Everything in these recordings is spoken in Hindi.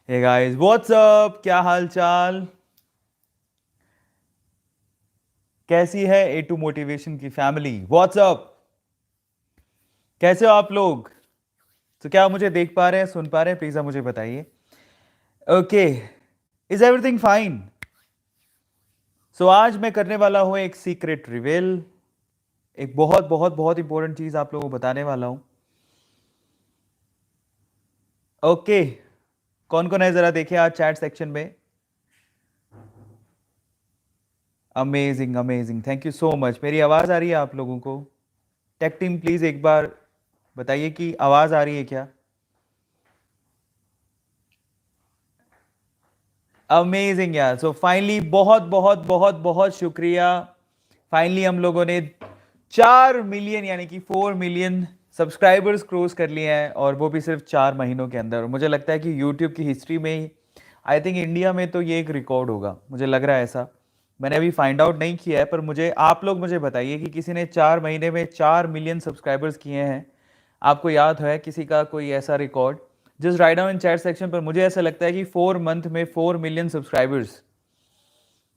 हे गाइस व्हाट्स अप, क्या हाल चाल, कैसी है ए टू मोटिवेशन की फैमिली? व्हाट्स अप, कैसे हो आप लोग? तो क्या आप मुझे देख पा रहे हैं, सुन पा रहे हैं? प्लीज आप मुझे बताइए। Okay, is everything fine? So आज मैं करने वाला हूं एक सीक्रेट रिवील। एक बहुत बहुत बहुत इंपॉर्टेंट चीज आप लोगों को बताने वाला हूं। ओके, कौन कौन है जरा देखिए आज चैट सेक्शन में। Amazing amazing, thank you so much. मेरी आवाज आ रही है आप लोगों को? टेक टीम प्लीज एक बार बताइए कि आवाज आ रही है क्या? अमेजिंग यार। सो फाइनली बहुत बहुत बहुत बहुत शुक्रिया। फाइनली हम लोगों ने 4 मिलियन यानी कि 4 मिलियन सब्सक्राइबर्स क्रॉस कर लिए हैं, और वो भी सिर्फ 4 महीनों के अंदर। मुझे लगता है कि यूट्यूब की हिस्ट्री में ही, आई थिंक इंडिया में तो ये एक रिकॉर्ड होगा, मुझे लग रहा है ऐसा। मैंने अभी फाइंड आउट नहीं किया है, पर मुझे आप लोग मुझे बताइए कि किसी ने 4 महीने में 4 मिलियन सब्सक्राइबर्स किए हैं। आपको याद है किसी का कोई ऐसा record? Just write down in chat section पर। मुझे ऐसा लगता है कि 4 मंथ में 4 मिलियन सब्सक्राइबर्स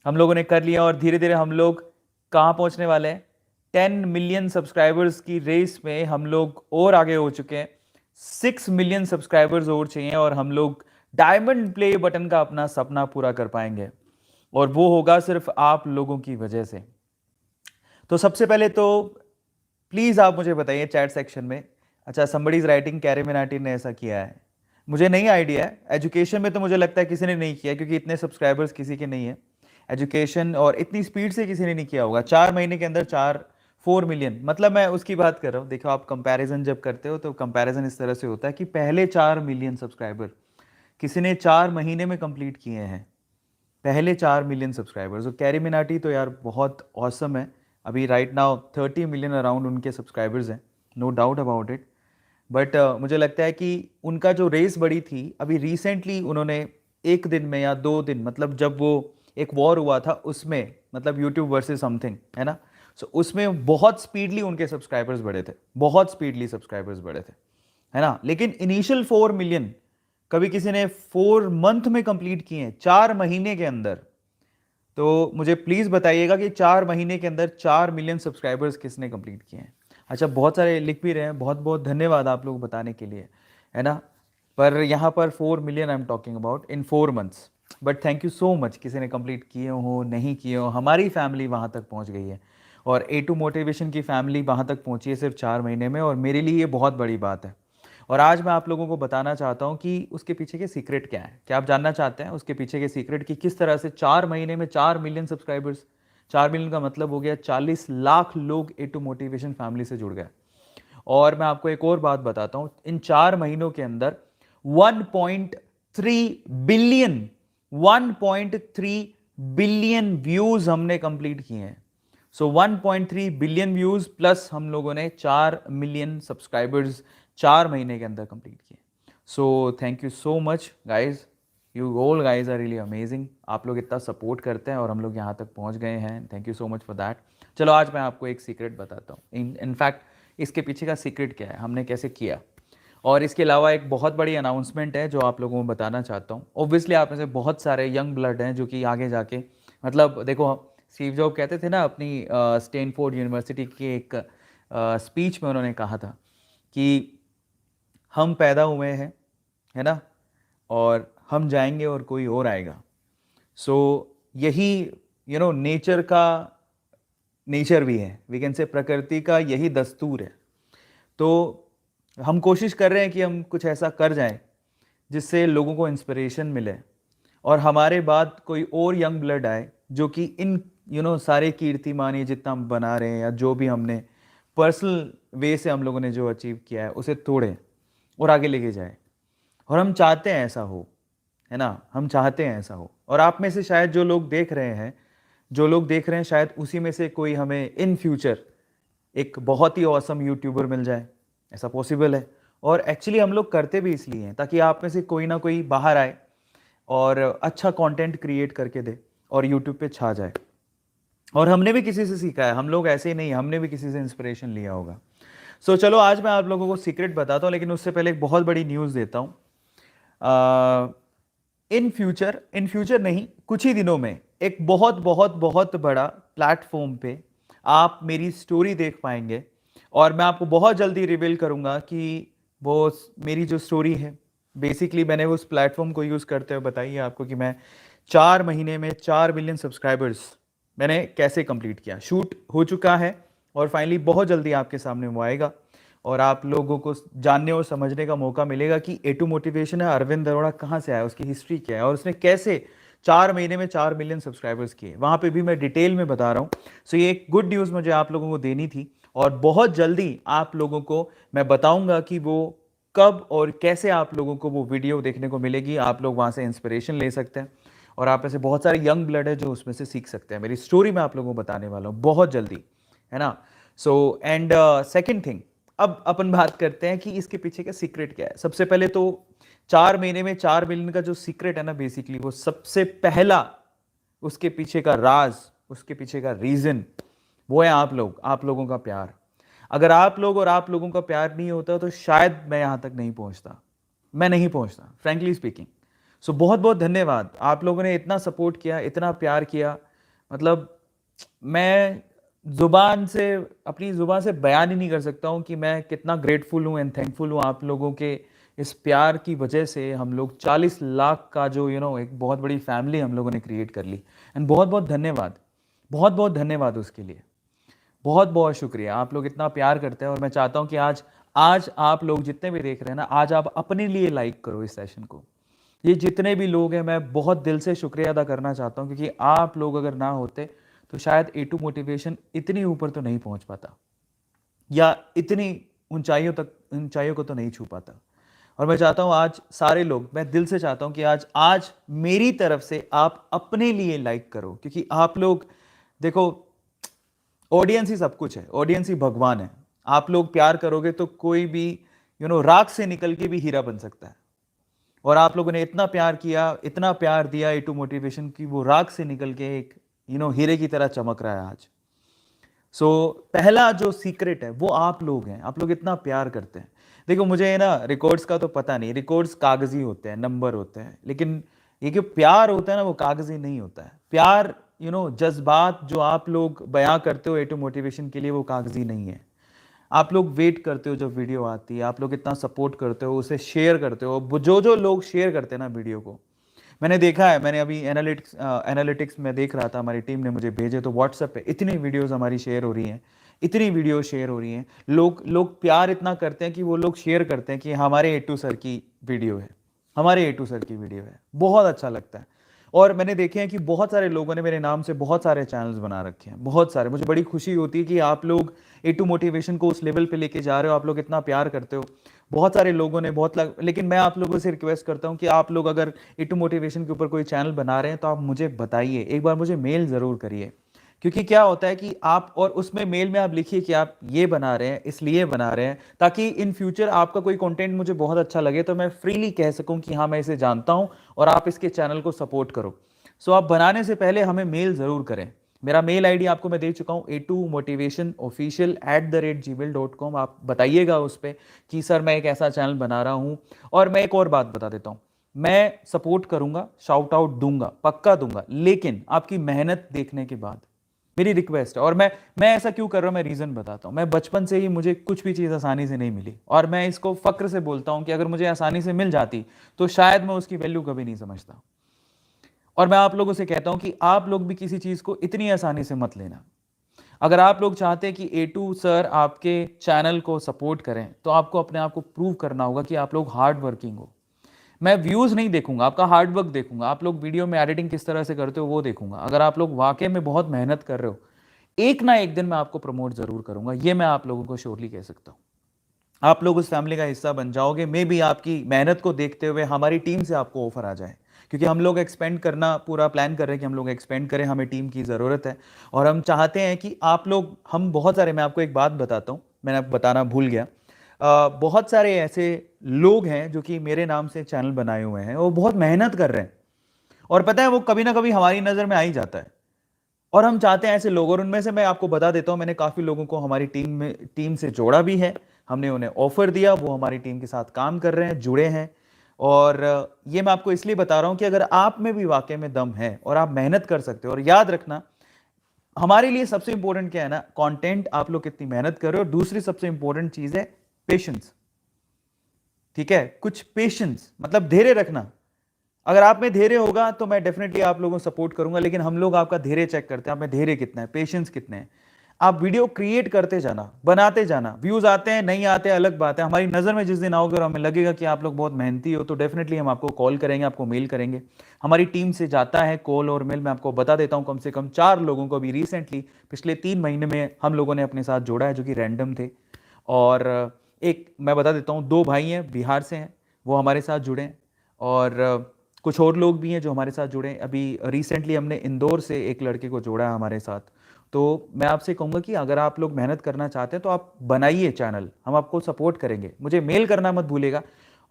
हम लोगों ने कर लिया, और धीरे धीरे हम लोग कहाँ पहुंचने वाले हैं? 10 मिलियन सब्सक्राइबर्स की रेस में हम लोग और आगे हो चुके हैं। 6 मिलियन सब्सक्राइबर्स और चाहिए, और हम लोग डायमंड प्ले बटन का अपना सपना पूरा कर पाएंगे, और वो होगा सिर्फ आप लोगों की वजह से। तो सबसे पहले तो प्लीज आप मुझे बताइए चैट सेक्शन में। अच्छा, समबडी इज राइटिंग कैरेमिनाटी ने ऐसा किया है। मुझे नहीं आइडिया है। एजुकेशन में तो मुझे लगता है किसी ने नहीं किया, क्योंकि इतने सब्सक्राइबर्स किसी के नहीं है एजुकेशन, और इतनी स्पीड से किसी ने नहीं किया होगा 4 महीने के अंदर। 4 मिलियन मतलब मैं उसकी बात कर रहा हूँ। देखो, आप कंपैरिजन जब करते हो तो कंपैरिजन इस तरह से होता है कि पहले 4 मिलियन सब्सक्राइबर किसी ने 4 महीने में कंप्लीट किए हैं। पहले 4 मिलियन सब्सक्राइबर्स। और कैरी मिनाटी तो यार बहुत औसम है। अभी राइट नाउ 30 मिलियन अराउंड उनके सब्सक्राइबर्स हैं, no doubt about it. But मुझे लगता है कि उनका जो रेस बढ़ी थी अभी रिसेंटली, उन्होंने एक दिन में या 2 दिन, मतलब जब वो एक वॉर हुआ था उसमें, मतलब यूट्यूब वर्सेस समथिंग है ना, सो उसमें बहुत स्पीडली उनके सब्सक्राइबर्स बढ़े थे, बहुत स्पीडली सब्सक्राइबर्स बढ़े थे, है ना। लेकिन इनिशियल 4 मिलियन कभी किसी ने 4 मंथ में कंप्लीट किए हैं, 4 महीने के अंदर। तो मुझे प्लीज बताइएगा कि 4 महीने के अंदर 4 मिलियन सब्सक्राइबर्स किसने कंप्लीट किए हैं? अच्छा, बहुत सारे लिख भी रहे हैं, बहुत बहुत धन्यवाद आप लोग बताने के लिए, है ना। पर यहाँ पर 4 million I am talking about in 4 months. But thank you so much, किसी ने कंप्लीट किए हो नहीं किए हो, हमारी फैमिली वहाँ तक पहुँच गई है, और ए टू मोटिवेशन की फैमिली वहाँ तक पहुँची है सिर्फ 4 महीने में, और मेरे लिए ये बहुत बड़ी बात है। और आज मैं आप लोगों को बताना चाहता हूँ कि उसके पीछे के सीक्रेट क्या है। क्या आप जानना चाहते हैं उसके पीछे के सीक्रेट, कि किस तरह से 4 महीने में 4 मिलियन सब्सक्राइबर्स? 4 मिलियन का मतलब हो गया 40 लाख लोग ए टू मोटिवेशन फैमिली से जुड़ गए। और मैं आपको एक और बात बताता हूँ, इन 4 महीनों के अंदर 1.3 बिलियन 1.3 बिलियन व्यूज हमने कंप्लीट किए हैं। सो 1.3 बिलियन व्यूज प्लस हम लोगों ने 4 मिलियन सब्सक्राइबर्स 4 महीने के अंदर कंप्लीट किए। So thank you so much guys, you all guys are really amazing. आप लोग इतना सपोर्ट करते हैं और हम लोग यहाँ तक पहुँच गए हैं, thank you so much for that. चलो आज मैं आपको एक सीक्रेट बताता हूँ। इनफैक्ट इसके पीछे का सीक्रेट क्या है, हमने कैसे किया, और इसके अलावा एक बहुत बड़ी अनाउंसमेंट है जो आप लोगों को बताना चाहता हूँ। ऑब्वियसली आप में से बहुत सारे यंग ब्लड हैं जो कि आगे जाके, मतलब देखो, स्टीव जॉब कहते थे ना अपनी स्टैनफोर्ड यूनिवर्सिटी की एक स्पीच में, उन्होंने कहा था कि हम पैदा हुए हैं, है ना, और हम जाएंगे और कोई और आएगा। सो यही नेचर का, नेचर भी है, वी कैन से प्रकृति का यही दस्तूर है। तो हम कोशिश कर रहे हैं कि हम कुछ ऐसा कर जाएं जिससे लोगों को इंस्पिरेशन मिले, और हमारे बाद कोई और यंग ब्लड आए जो कि इन सारे कीर्तिमान ये जितना हम बना रहे हैं, या जो भी हमने पर्सनल वे से हम लोगों ने जो अचीव किया है उसे तोड़े और आगे लेके जाए। और हम चाहते हैं ऐसा हो, है ना, हम चाहते हैं ऐसा हो। और आप में से शायद जो लोग देख रहे हैं, शायद उसी में से कोई हमें इन फ्यूचर एक बहुत ही औसम यूट्यूबर मिल जाए, ऐसा पॉसिबल है। और एक्चुअली हम लोग करते भी इसलिए हैं ताकि आप में से कोई ना कोई बाहर आए और अच्छा कंटेंट क्रिएट करके दे और यूट्यूब पे छा जाए। और हमने भी किसी से सीखा है, हम लोग ऐसे ही नहीं, हमने भी किसी से इंस्पिरेशन लिया होगा। सो चलो आज मैं आप लोगों को सीक्रेट बताता हूँ, लेकिन उससे पहले एक बहुत बड़ी न्यूज़ देता हूँ। इन फ्यूचर नहीं, कुछ ही दिनों में एक बहुत बहुत बहुत बड़ा प्लेटफॉर्म पे आप मेरी स्टोरी देख पाएंगे। और मैं आपको बहुत जल्दी रिवील करूंगा कि वो मेरी जो स्टोरी है, बेसिकली मैंने उस प्लेटफॉर्म को यूज़ करते हुए बताइए आपको कि मैं 4 महीने में 4 मिलियन सब्सक्राइबर्स मैंने कैसे कंप्लीट किया। शूट हो चुका है और फाइनली बहुत जल्दी आपके सामने वो आएगा और आप लोगों को जानने और समझने का मौका मिलेगा कि A2 मोटिवेशन है, अरविंद अरोड़ा कहाँ से आया, उसकी हिस्ट्री क्या है और उसने कैसे 4 महीने में 4 मिलियन सब्सक्राइबर्स किए। वहाँ पे भी मैं डिटेल में बता रहा हूँ। सो ये एक गुड न्यूज़ मुझे आप लोगों को देनी थी और बहुत जल्दी आप लोगों को मैं बताऊंगा कि वो कब और कैसे आप लोगों को वो वीडियो देखने को मिलेगी। आप लोग वहाँ से इंस्पिरेशन ले सकते हैं और आप ऐसे बहुत सारे यंग ब्लड है जो उसमें से सीख सकते हैं। मेरी स्टोरी मैं आप लोगों को बताने वाला हूँ बहुत जल्दी, है ना। सो एंड सेकेंड थिंग, अब अपन बात करते हैं कि इसके पीछे का सीक्रेट क्या है। सबसे पहले तो 4 महीने में 4 मिलियन का जो सीक्रेट है ना, बेसिकली वो सबसे पहला उसके पीछे का राज, उसके पीछे का रीजन वो है आप लोगों का प्यार। अगर आप लोग और आप लोगों का प्यार नहीं होता तो शायद मैं यहां तक नहीं पहुंचता, मैं नहीं पहुंचता फ्रैंकली स्पीकिंग। सो बहुत बहुत धन्यवाद, आप लोगों ने इतना सपोर्ट किया, इतना प्यार किया। मतलब मैं जुबान से, अपनी जुबान से बयान ही नहीं कर सकता हूँ कि मैं कितना ग्रेटफुल हूँ एंड थैंकफुल हूँ। आप लोगों के इस प्यार की वजह से हम लोग 40 लाख का जो एक बहुत बड़ी फैमिली हम लोगों ने क्रिएट कर ली। एंड बहुत बहुत धन्यवाद, बहुत बहुत धन्यवाद उसके लिए। बहुत बहुत शुक्रिया, आप लोग इतना प्यार करते हैं। और मैं चाहता हूँ कि आज आज आप लोग जितने भी देख रहे हैं ना, आज आप अपने लिए लाइक करो इस सेशन को। ये जितने भी लोग हैं, मैं बहुत दिल से शुक्रिया अदा करना चाहता हूँ क्योंकि आप लोग अगर ना होते तो शायद A2 मोटिवेशन इतनी ऊपर तो नहीं पहुंच पाता या इतनी ऊंचाइयों को तो नहीं छू पाता। और मैं चाहता हूं आज सारे लोग, मैं दिल से चाहता हूं कि आज आज मेरी तरफ से आप अपने लिए लाइक करो क्योंकि आप लोग देखो, ऑडियंस ही सब कुछ है, ऑडियंस ही भगवान है। आप लोग प्यार करोगे तो कोई भी राख से निकल के भी हीरा बन सकता है। और आप लोगों ने इतना प्यार किया, इतना प्यार दिया A2 मोटिवेशन की, वो राख से निकल के एक हीरे की तरह चमक रहा है आज। सो पहला जो सीक्रेट है वो आप लोग हैं, आप लोग इतना प्यार करते हैं। देखो मुझे ना रिकॉर्ड्स का तो पता नहीं, रिकॉर्ड्स कागजी होते हैं, नंबर होते हैं, लेकिन ये जो प्यार होता है ना वो कागजी नहीं होता है। प्यार जज्बात जो आप लोग बयां करते हो A2 मोटिवेशन के लिए वो कागजी नहीं है। आप लोग वेट करते हो जब वीडियो आती है, आप लोग इतना सपोर्ट करते हो, उसे शेयर करते हो। जो लोग शेयर करते हैं ना वीडियो को, मैंने देखा है, मैंने अभी एनालिटिक्स में देख रहा था, हमारी टीम ने मुझे भेजे तो व्हाट्सएप पे इतनी वीडियोस हमारी शेयर हो रही हैं, इतनी वीडियो शेयर हो रही हैं। लोग लोग प्यार इतना करते हैं कि वो लोग शेयर करते हैं कि हमारे A2 सर की वीडियो है, हमारे A2 सर की वीडियो है। बहुत अच्छा लगता है। और मैंने देखे हैं कि बहुत सारे लोगों ने मेरे नाम से बहुत सारे चैनल्स बना रखे हैं, बहुत सारे। मुझे बड़ी खुशी होती है कि आप लोग A2 मोटिवेशन को उस लेवल पे लेके जा रहे हो, आप लोग इतना प्यार करते हो। बहुत सारे लोगों ने लेकिन मैं आप लोगों से रिक्वेस्ट करता हूं कि आप लोग अगर A2 मोटिवेशन के ऊपर कोई चैनल बना रहे हैं तो आप मुझे बताइए, एक बार मुझे मेल जरूर करिए। क्योंकि क्या होता है कि आप, और उसमें मेल में आप लिखिए कि आप ये बना रहे हैं, इसलिए बना रहे हैं, ताकि इन फ्यूचर आपका कोई कंटेंट मुझे बहुत अच्छा लगे तो मैं फ्रीली कह सकूं कि हाँ मैं इसे जानता हूं और आप इसके चैनल को सपोर्ट करो। सो आप बनाने से पहले हमें मेल जरूर करें। मेरा मेल आईडी आपको मैं दे चुका हूं, A2motivationofficial@gmail.com। आप बताइएगा उस पर कि सर मैं एक ऐसा चैनल बना रहा हूं। और मैं एक और बात बता देता हूं, मैं सपोर्ट करूंगा, शाउट आउट दूंगा, पक्का दूंगा, लेकिन आपकी मेहनत देखने के बाद। मेरी रिक्वेस्ट है। और मैं ऐसा क्यों कर रहा हूं, मैं रीजन बताता हूं। मैं बचपन से ही, मुझे कुछ भी चीज आसानी से नहीं मिली और मैं इसको फक्र से बोलता हूं कि अगर मुझे आसानी से मिल जाती तो शायद मैं उसकी वैल्यू कभी नहीं समझता। और मैं आप लोगों से कहता हूं कि आप लोग भी किसी चीज को इतनी आसानी से मत लेना। अगर आप लोग चाहते हैं कि A2 सर आपके चैनल को सपोर्ट करें तो आपको अपने आप को प्रूव करना होगा कि आप लोग हार्ड वर्किंग हो। मैं व्यूज नहीं देखूंगा, आपका हार्ड वर्क देखूंगा। आप लोग वीडियो में एडिटिंग किस तरह से करते हो वो देखूंगा। अगर आप लोग वाकई में बहुत मेहनत कर रहे हो, एक ना एक दिन मैं आपको प्रमोट जरूर करूंगा, ये मैं आप लोगों को श्योरली कह सकता हूं। आप लोग उस फैमिली का हिस्सा बन जाओगे। मे भी आपकी मेहनत को देखते हुए हमारी टीम से आपको ऑफर आ जाए, क्योंकि हम लोग एक्सपेंड करना पूरा प्लान कर रहे हैं कि हम लोग एक्सपेंड करें, हमें टीम की ज़रूरत है। और हम चाहते हैं कि आप लोग, हम बहुत सारे, मैं आपको एक बात बताता हूँ, मैंने आपको बताना भूल गया। बहुत सारे ऐसे लोग हैं जो कि मेरे नाम से चैनल बनाए हुए हैं, वो बहुत मेहनत कर रहे हैं और पता है वो कभी ना कभी हमारी नज़र में आ ही जाता है। और हम चाहते हैं ऐसे लोग, और उनमें से मैं आपको बता देता हूं, मैंने काफ़ी लोगों को हमारी टीम से जोड़ा भी है। हमने उन्हें ऑफर दिया, वो हमारी टीम के साथ काम कर रहे हैं, जुड़े हैं। और ये मैं आपको इसलिए बता रहा हूं कि अगर आप में भी वाकई में दम है और आप मेहनत कर सकते हो, और याद रखना हमारे लिए सबसे इंपॉर्टेंट क्या है ना, कंटेंट, आप लोग कितनी मेहनत कर रहे हो, और दूसरी सबसे इंपॉर्टेंट चीज है पेशेंस। ठीक है, कुछ पेशेंस मतलब धैर्य रखना। अगर आप में धैर्य होगा तो मैं डेफिनेटली आप लोगों को सपोर्ट करूंगा, लेकिन हम लोग आपका धैर्य चेक करते हैं, आप में धैर्य कितना है, पेशेंस कितने हैं। आप वीडियो क्रिएट करते जाना, बनाते जाना, व्यूज आते हैं नहीं आते हैं अलग बात है, हमारी नजर में जिस दिन आओगे और हमें लगेगा कि आप लोग बहुत मेहनती हो तो डेफिनेटली हम आपको कॉल करेंगे, आपको मेल करेंगे। हमारी टीम से जाता है कॉल और मेल। मैं आपको बता देता हूं, कम से कम 4 लोगों को अभी रिसेंटली पिछले 3 महीने में हम लोगों ने अपने साथ जोड़ा है, जो कि रैंडम थे। और एक मैं बता देता हूँ, 2 भाई हैं बिहार से हैं, वो हमारे साथ जुड़े हैं, और कुछ और लोग भी हैं जो हमारे साथ जुड़े हैं। अभी रिसेंटली हमने इंदौर से एक लड़के को जोड़ा है हमारे साथ। तो मैं आपसे कहूँगा कि अगर आप लोग मेहनत करना चाहते हैं तो आप बनाइए चैनल, हम आपको सपोर्ट करेंगे। मुझे मेल करना मत भूलिएगा।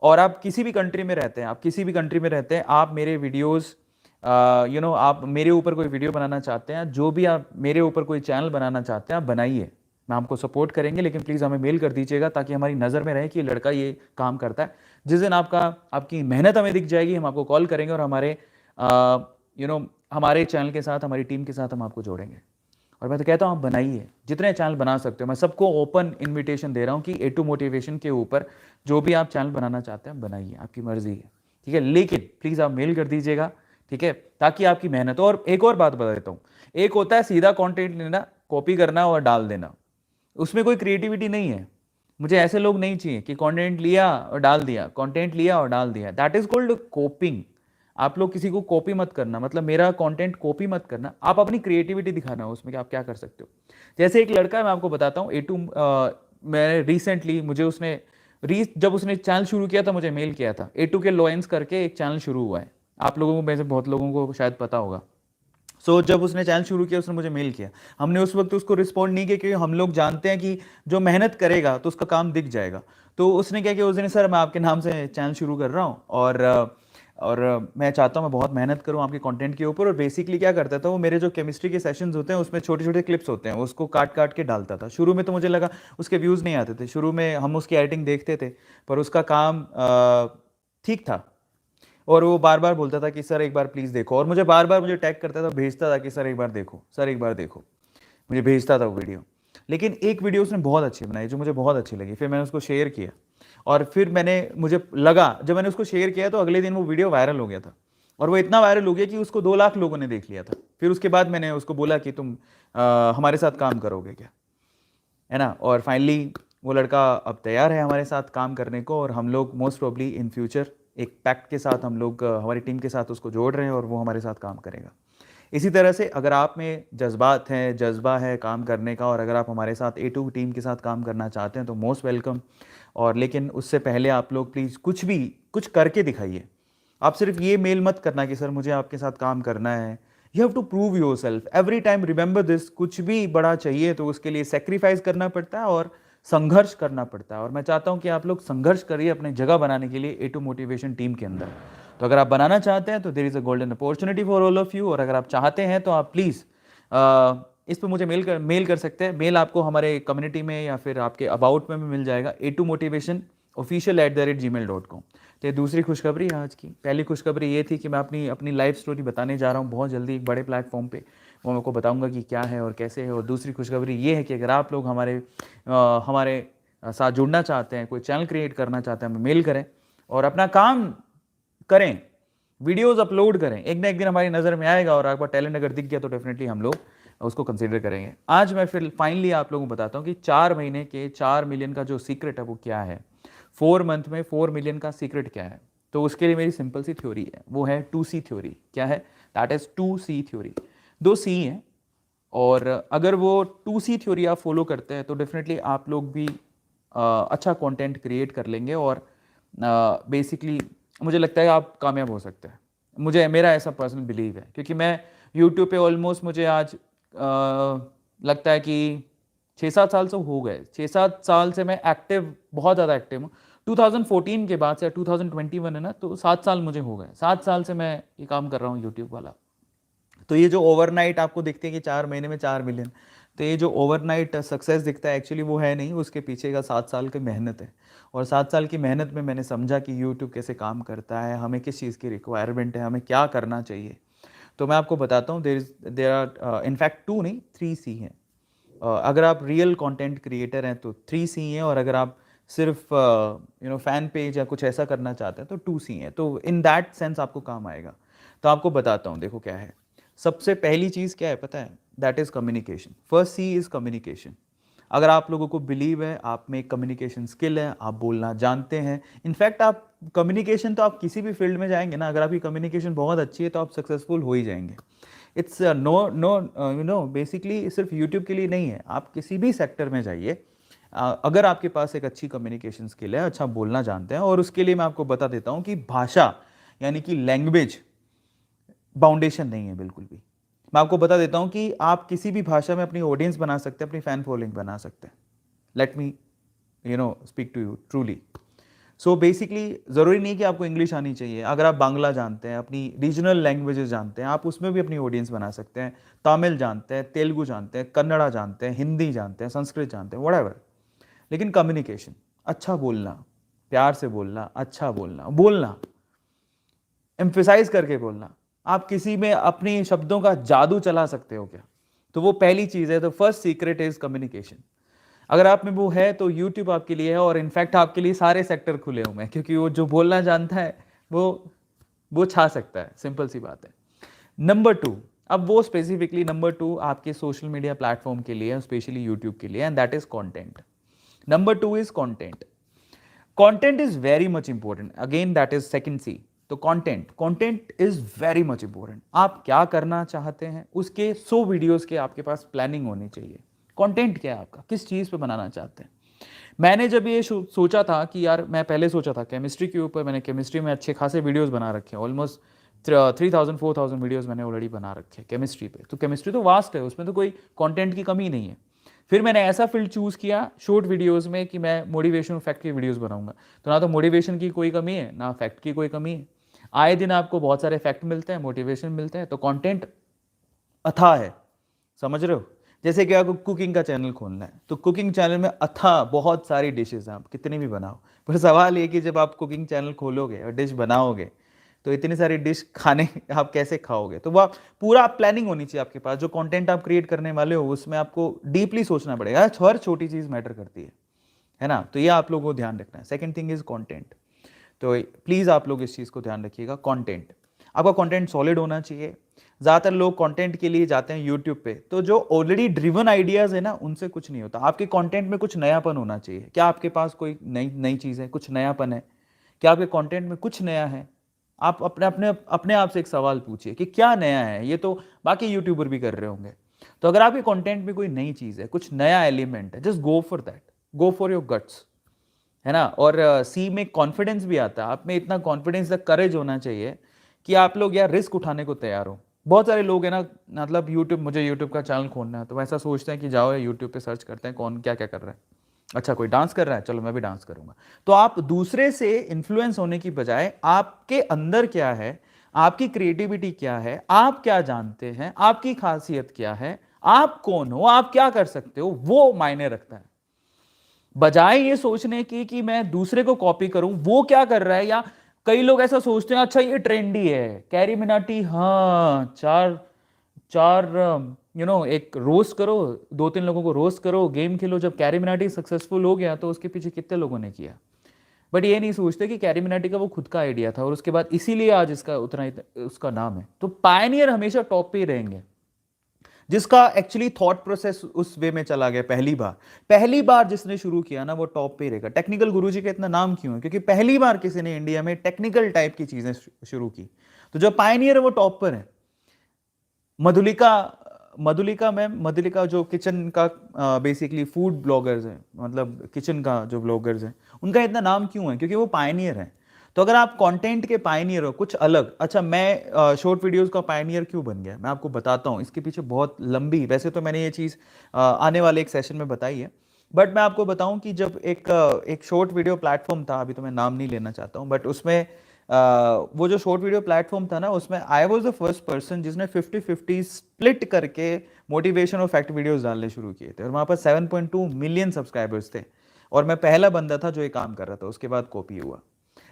और आप किसी भी कंट्री में रहते हैं, आप किसी भी कंट्री में रहते हैं, आप मेरे वीडियोस आप मेरे ऊपर कोई वीडियो बनाना चाहते हैं, जो भी आप मेरे ऊपर कोई चैनल बनाना चाहते हैं, आप बनाइए, मैं आपको सपोर्ट करेंगे। लेकिन प्लीज़ हमें मेल कर दीजिएगा ताकि हमारी नज़र में रहे कि ये लड़का ये काम करता है। जिस दिन आपकी मेहनत हमें दिख जाएगी, हम आपको कॉल करेंगे और हमारे चैनल के साथ, हमारी टीम के साथ हम आपको जोड़ेंगे। और मैं तो कहता हूँ आप बनाइए, जितने चैनल बना सकते हो। मैं सबको ओपन इनविटेशन दे रहा हूँ कि A2 मोटिवेशन के ऊपर जो भी आप चैनल बनाना चाहते हैं बनाइए, आपकी मर्जी है, ठीक है। लेकिन प्लीज़ आप मेल कर दीजिएगा, ठीक है, ताकि आपकी मेहनत। और एक और बात बता देता हूँ, एक होता है सीधा कंटेंट लेना, कॉपी करना और डाल देना, उसमें कोई क्रिएटिविटी नहीं है। मुझे ऐसे लोग नहीं चाहिए कि कंटेंट लिया और डाल दिया, कंटेंट लिया और डाल दिया, दैट इज कॉल्ड कॉपिंग। आप लोग किसी को कॉपी मत करना, मतलब मेरा कंटेंट कॉपी मत करना, आप अपनी क्रिएटिविटी दिखाना उसमें कि आप क्या कर सकते हो। जैसे एक लड़का है, मैं आपको बताता हूँ, A2 मैंने रिसेंटली मुझे उसने जब उसने चैनल शुरू किया था मुझे मेल किया था। A2 के लॉयंस करके एक चैनल शुरू हुआ है, आप लोगों में से बहुत लोगों को शायद पता होगा। जब उसने चैनल शुरू किया उसने मुझे मेल किया, हमने उस वक्त उसको रिस्पॉन्ड नहीं किया क्योंकि हम लोग जानते हैं कि जो मेहनत करेगा तो उसका काम दिख जाएगा। तो उसने क्या किया उस दिन, सर मैं आपके नाम से चैनल शुरू कर रहा हूँ और मैं चाहता हूँ मैं बहुत मेहनत करूँ आपके कंटेंट के ऊपर। और बेसिकली क्या करता था वो, मेरे जो केमिस्ट्री के सेशंस होते हैं उसमें छोटे छोटे क्लिप्स होते हैं, उसको काट काट के डालता था। शुरू में तो मुझे लगा उसके व्यूज़ नहीं आते थे, शुरू में हम उसकी एडिटिंग देखते थे, पर उसका काम ठीक था। और वो बार बार बोलता था कि सर एक बार प्लीज़ देखो, और मुझे बार बार मुझे टैग करता था, भेजता था कि सर एक बार देखो, सर एक बार देखो, मुझे भेजता था वो वीडियो। लेकिन एक वीडियो उसने बहुत अच्छी बनाई जो मुझे बहुत अच्छी लगी, फिर मैंने उसको शेयर किया। और फिर मुझे लगा जब मैंने उसको शेयर किया तो अगले दिन वो वीडियो वायरल हो गया था, और वो इतना वायरल हो गया कि उसको 2 लाख लोगों ने देख लिया था। फिर उसके बाद मैंने उसको बोला कि तुम हमारे साथ काम करोगे क्या, है ना। और फाइनली वो लड़का अब तैयार है हमारे साथ काम करने को, और हम लोग मोस्ट प्रोबली इन फ्यूचर एक पैक्ट के साथ हम लोग हमारी टीम के साथ उसको जोड़ रहे हैं और वो हमारे साथ काम करेगा। इसी तरह से अगर आप में जज्बात हैं, जज्बा है काम करने का, और अगर आप हमारे साथ A2 टीम के साथ काम करना चाहते हैं तो मोस्ट वेलकम। और लेकिन उससे पहले आप लोग प्लीज़ कुछ करके दिखाइए। आप सिर्फ ये मेल मत करना कि सर मुझे आपके साथ काम करना है। You have to prove yourself every time, remember this. कुछ भी बड़ा चाहिए तो उसके लिए सेक्रीफाइस करना पड़ता है और संघर्ष करना पड़ता है, और मैं चाहता हूं कि आप लोग संघर्ष करिए अपने जगह बनाने के लिए A2 मोटिवेशन टीम के अंदर। तो अगर आप बनाना चाहते हैं तो there is a golden opportunity for all of you, और अगर आप चाहते हैं तो आप प्लीज़ इस पर मुझे मेल कर सकते हैं। मेल आपको हमारे कम्युनिटी में या फिर आपके अबाउट में भी मिल जाएगा, A2 motivation official@gmail.com। तो ये दूसरी खुशखबरी है आज की। पहली खुशखबरी ये थी कि मैं अपनी लाइफ स्टोरी बताने जा रहा हूँ बहुत जल्दी एक बड़े प्लेटफॉर्म पे, वो मैं आपको बताऊंगा कि क्या है और कैसे है। और दूसरी खुशखबरी ये है कि अगर आप लोग हमारे साथ जुड़ना चाहते हैं, कोई चैनल क्रिएट करना चाहते हैं, हमें मेल करें और अपना काम करें, वीडियोस अपलोड करें। एक ना एक दिन हमारी नज़र में आएगा और आपका टैलेंट अगर दिख गया तो डेफिनेटली हम लोग उसको कंसीडर करेंगे। आज मैं फिर फाइनली आप लोगों को बताता हूँ कि 4 महीने के 4 मिलियन का जो सीक्रेट है वो क्या है, 4 मंथ में 4 मिलियन का सीक्रेट क्या है। तो उसके लिए मेरी सिंपल सी थ्योरी है, वो है 2C थ्योरी। क्या है? That is 2C theory. 2 C है, और अगर वो 2C थ्योरी आप फॉलो करते हैं तो डेफिनेटली आप लोग भी अच्छा कंटेंट क्रिएट कर लेंगे, और बेसिकली मुझे लगता है आप कामयाब हो सकते हैं। मेरा ऐसा पर्सनल बिलीव है, क्योंकि मैं यूट्यूब पे ऑलमोस्ट मुझे आज लगता है कि 6-7 साल से हो गए। 6-7 साल से मैं एक्टिव, बहुत ज़्यादा एक्टिव हूँ। 2014 के बाद से 2021 है ना, तो 7 साल मुझे हो गए। 7 साल से मैं ये काम कर रहा हूँ यूट्यूब वाला। तो ये जो ओवरनाइट आपको दिखते हैं कि 4 महीने में 4 मिलियन, तो ये जो ओवरनाइट सक्सेस दिखता है एक्चुअली वो है नहीं, उसके पीछे का 7 साल की मेहनत है। और 7 साल की मेहनत में मैंने समझा कि यूट्यूब कैसे काम करता है, हमें किस चीज़ की रिक्वायरमेंट है, हमें क्या करना चाहिए। तो मैं आपको बताता हूँ, देर आर इनफैक्ट 2 नहीं 3 सी हैं। अगर आप रियल कंटेंट क्रिएटर हैं तो 3 सी हैं, और अगर आप सिर्फ फैन पेज या कुछ ऐसा करना चाहते हैं तो 2 सी हैं। तो इन दैट सेंस आपको काम आएगा। तो आपको बताता हूँ, देखो क्या है। सबसे पहली चीज़ क्या है पता है? That is communication. First C is communication. अगर आप लोगों को बिलीव है आप में कम्युनिकेशन स्किल है, आप बोलना जानते हैं, इनफैक्ट आप कम्युनिकेशन तो आप किसी भी फील्ड में जाएंगे ना, अगर आपकी कम्युनिकेशन बहुत अच्छी है तो आप सक्सेसफुल हो ही जाएंगे। इट्स नो नो बेसिकली सिर्फ यूट्यूब के लिए नहीं है, आप किसी भी सेक्टर में जाइए, अगर आपके पास एक अच्छी कम्युनिकेशन स्किल है, अच्छा बोलना जानते हैं। और उसके लिए मैं आपको बता देता हूँ कि भाषा यानी कि लैंग्वेज बाउंडेशन नहीं है बिल्कुल भी। मैं आपको बता देता हूँ कि आप किसी भी भाषा में अपनी ऑडियंस बना सकते हैं, अपनी फैन फॉलोइंग बना सकते हैं। Let me speak to you truly. So basically ज़रूरी नहीं कि आपको इंग्लिश आनी चाहिए, अगर आप बांग्ला जानते हैं, अपनी रीजनल लैंग्वेजेस जानते हैं, आप उसमें भी अपनी ऑडियंस बना सकते हैं। तमिल जानते हैं, तेलुगु जानते हैं, कन्नड़ा जानते हैं, हिंदी जानते हैं, संस्कृत जानते हैं, व्हाटएवर। लेकिन कम्युनिकेशन, अच्छा बोलना, प्यार से बोलना, अच्छा बोलना, बोलना एम्फेसाइज करके बोलना, आप किसी में अपनी शब्दों का जादू चला सकते हो क्या? तो वो पहली चीज़ है। तो फर्स्ट सीक्रेट इज कम्युनिकेशन। अगर आप में वो है तो यूट्यूब आपके लिए है, और इनफैक्ट आपके लिए सारे सेक्टर खुले हुए हैं, क्योंकि वो जो बोलना जानता है वो छा सकता है, सिंपल सी बात है। नंबर 2, अब वो स्पेसिफिकली नंबर 2 आपके सोशल मीडिया प्लेटफॉर्म के लिए, स्पेशली यूट्यूब के लिए, and that is content. Number 2 is content. Content is very much important, again that is second C. तो content is very much important. आप क्या करना चाहते हैं उसके 100 वीडियोस के आपके पास प्लानिंग होनी चाहिए। कंटेंट क्या है आपका, किस चीज़ पे बनाना चाहते हैं? मैंने जब ये सोचा था कि यार, मैं पहले सोचा था केमिस्ट्री के ऊपर, मैंने केमिस्ट्री में अच्छे खासे वीडियोस बना रखे हैं, ऑलमोस्ट 3000-4000 वीडियोस मैंने ऑलरेडी बना रखे हैं केमिस्ट्री पे। तो केमिस्ट्री तो वास्ट है, उसमें तो कोई कंटेंट की कमी नहीं है। फिर मैंने ऐसा फील्ड चूज़ किया शॉर्ट वीडियोस में कि मैं मोटिवेशन फैक्ट की वीडियोस बनाऊंगा। तो ना तो मोटिवेशन की कोई कमी है, ना फैक्ट की कोई कमी है। आए दिन आपको बहुत सारे फैक्ट मिलते हैं, मोटिवेशन मिलते हैं, तो कंटेंट अथाह है। समझ रहे हो? जैसे कि आपको कुकिंग का चैनल खोलना है, तो कुकिंग चैनल में अथाह बहुत सारी डिशेज हैं, आप कितनी भी बनाओ। पर सवाल ये कि जब आप कुकिंग चैनल खोलोगे और डिश बनाओगे तो इतनी सारी डिश खाने आप कैसे खाओगे? तो वो पूरा प्लानिंग होनी चाहिए आपके पास। जो कंटेंट आप क्रिएट करने वाले हो उसमें आपको डीपली सोचना पड़ेगा, हर छोटी चीज़ मैटर करती है ना? तो ये आप लोगों को ध्यान रखना है। Second thing is content. तो प्लीज़ आप लोग इस चीज़ को ध्यान रखिएगा। कंटेंट, आपका कंटेंट सॉलिड होना चाहिए। ज़्यादातर लोग कंटेंट के लिए जाते हैं यूट्यूब पे, तो जो ऑलरेडी ड्रिवन आइडियाज़ है ना, उनसे कुछ नहीं होता। आपके कंटेंट में कुछ नयापन होना चाहिए। क्या आपके पास कोई नई नई चीज़ है, कुछ नयापन है? क्या आपके कंटेंट में कुछ नया है? आप अपने अपने अपने आप से एक सवाल पूछिए कि क्या नया है। ये तो बाकी यूट्यूबर भी कर रहे होंगे। तो अगर आपके कंटेंट में कोई नई चीज़ है, कुछ नया एलिमेंट है, just go for that, go for your guts, है ना? और सी में कॉन्फिडेंस भी आता है। आप में इतना कॉन्फिडेंस, करेज होना चाहिए कि आप लोग यार रिस्क उठाने को तैयार हो। बहुत सारे लोग हैं ना, मतलब मुझे यूट्यूब का चैनल खोलना है, तो वैसा सोचते हैं कि जाओ यूट्यूब पे सर्च करते हैं कौन क्या क्या कर रहा है। अच्छा, कोई डांस कर रहा है, चलो मैं भी डांस करूंगा। तो आप दूसरे से इन्फ्लुएंस होने की बजाय आपके अंदर क्या है, आपकी क्रिएटिविटी क्या है, आप क्या जानते हैं, आपकी खासियत क्या है, आप कौन हो, आप क्या कर सकते हो, वो मायने रखता है। बजाय ये सोचने की कि मैं दूसरे को कॉपी करूं, वो क्या कर रहा है। या कई लोग ऐसा सोचते हैं, अच्छा ये ट्रेंडी है, कैरी मिनाटी, हाँ, चार चार एक रोस्ट करो, 2-3 लोगों को रोस्ट करो, गेम खेलो। जब कैरी मिनाटी सक्सेसफुल हो गया तो उसके पीछे कितने लोगों ने किया। बट ये नहीं सोचते कि कैरी मिनाटी का वो खुद का आइडिया था, और उसके बाद इसीलिए आज इसका उतना उसका नाम है। तो पायनियर हमेशा टॉप पे ही रहेंगे, जिसका एक्चुअली थॉट प्रोसेस उस वे में चला गया। पहली बार जिसने शुरू किया ना, वो टॉप पे रहेगा। टेक्निकल गुरुजी का इतना नाम क्यों है? क्योंकि पहली बार किसी ने इंडिया में टेक्निकल टाइप की चीजें शुरू की। तो जो पायनियर है वो टॉप पर है। मधुलिका मधुलिका जो किचन का बेसिकली फूड ब्लॉगर्स हैं, मतलब किचन का जो ब्लॉगर्स हैं, उनका इतना नाम क्यों है? क्योंकि वो पायनियर हैं। तो अगर आप कंटेंट के पायनियर हो, कुछ अलग। अच्छा, मैं शॉर्ट वीडियोस का पायनियर क्यों बन गया, मैं आपको बताता हूँ। इसके पीछे बहुत लंबी, वैसे तो मैंने ये चीज़ आने वाले एक सेशन में बताई है, बट मैं आपको बताऊं कि जब एक शॉर्ट वीडियो प्लेटफॉर्म था, अभी तो मैं नाम नहीं लेना चाहता हूँ, बट उसमें वो जो शॉर्ट वीडियो प्लेटफॉर्म था ना, उसमें I was the first person जिसने 50-50 स्प्लिट करके मोटिवेशन और फैक्ट वीडियोस डालने शुरू किए थे, और वहाँ पर 7.2 मिलियन सब्सक्राइबर्स थे, और मैं पहला बंदा था जो ये काम कर रहा था। उसके बाद कॉपी हुआ।